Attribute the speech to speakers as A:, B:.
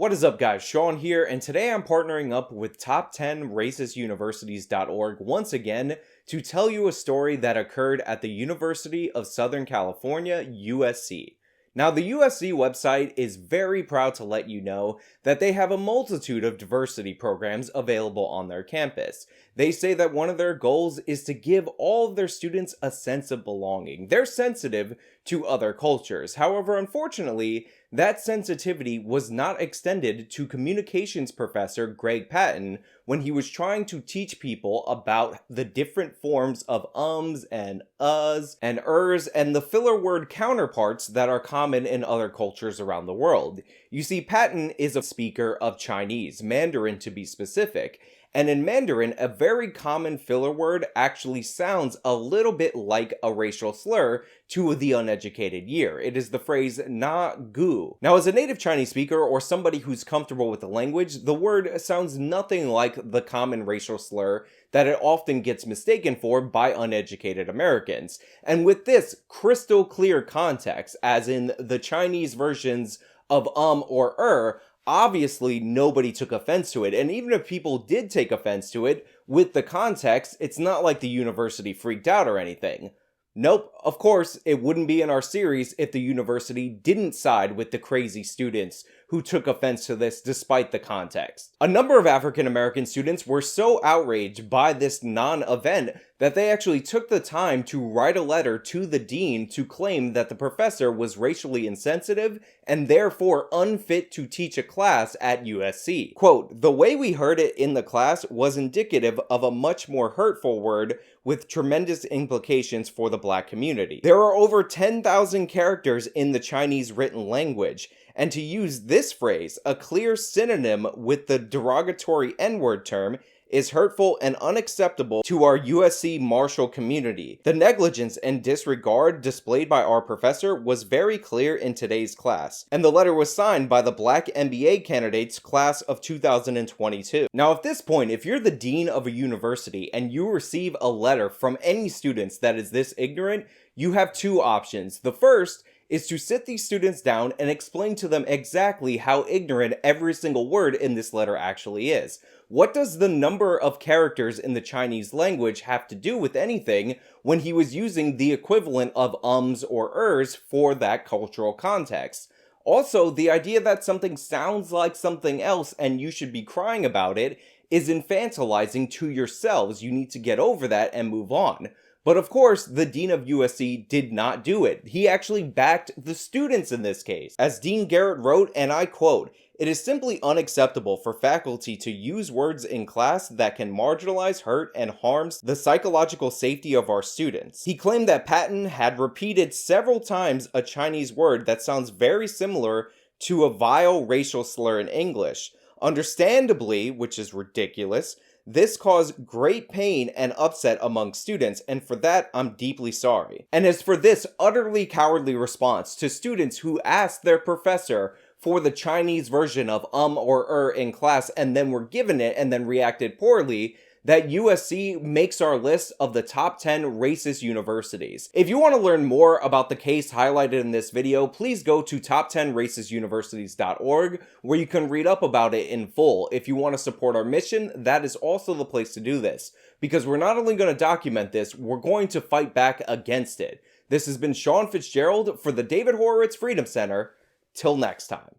A: What is up, guys? Sean here, and today I'm partnering up with top10racistuniversities.org once again to tell you a story that occurred at the University of Southern California, USC. Now, the USC website is very proud to let you know that they have a multitude of diversity programs available on their campus. They say that one of their goals is to give all of their students a sense of belonging. They're sensitive to other cultures. However, unfortunately, that sensitivity was not extended to communications professor Greg Patton when he was trying to teach people about the different forms of ums and uhs and ers and the filler word counterparts that are common in other cultures around the world. You see, Patton is a speaker of Chinese, Mandarin to be specific, and in Mandarin, a very common filler word actually sounds a little bit like a racial slur to the uneducated ear. It is the phrase na gu. Now, as a native Chinese speaker or somebody who's comfortable with the language, the word sounds nothing like the common racial slur that it often gets mistaken for by uneducated Americans. And with this crystal clear context, as in the Chinese versions of or obviously nobody took offense to it, and even if people did take offense to it, with the context, it's not like the university freaked out or anything. Nope, of course, it wouldn't be in our series if the university didn't side with the crazy students who took offense to this despite the context. A number of African American students were so outraged by this non-event that they actually took the time to write a letter to the dean to claim that the professor was racially insensitive and therefore unfit to teach a class at USC. Quote, "The way we heard it in the class was indicative of a much more hurtful word with tremendous implications for the Black community. There are over 10,000 characters in the Chinese written language, and to use this phrase, a clear synonym with the derogatory N-word term, is hurtful and unacceptable to our USC Marshall community. The negligence and disregard displayed by our professor was very clear in today's class." And the letter was signed by the Black MBA candidates class of 2022. Now, at this point, if you're the dean of a university and you receive a letter from any students that is this ignorant, you have two options. The first is to sit these students down and explain to them exactly how ignorant every single word in this letter actually is. What does the number of characters in the Chinese language have to do with anything when he was using the equivalent of ums or ers for that cultural context? Also, the idea that something sounds like something else and you should be crying about it is infantilizing to yourselves. You need to get over that and move on. But of course, the dean of USC did not do it. He actually backed the students in this case. As Dean Garrett wrote, and I quote, "It is simply unacceptable for faculty to use words in class that can marginalize, hurt, and harms the psychological safety of our students." He claimed that Patton had repeated several times a Chinese word that sounds very similar to a vile racial slur in English. Understandably, which is ridiculous, this caused great pain and upset among students, and for that, I'm deeply sorry. And as for this utterly cowardly response to students who asked their professor for the Chinese version of or in class and then were given it and then reacted poorly, that USC makes our list of the top 10 racist universities. If you want to learn more about the case highlighted in this video, please go to top10racistuniversities.org where you can read up about it in full. If you want to support our mission, that is also the place to do this, because we're not only going to document this, we're going to fight back against it. This has been Sean Fitzgerald for the David Horowitz Freedom Center. Till next time.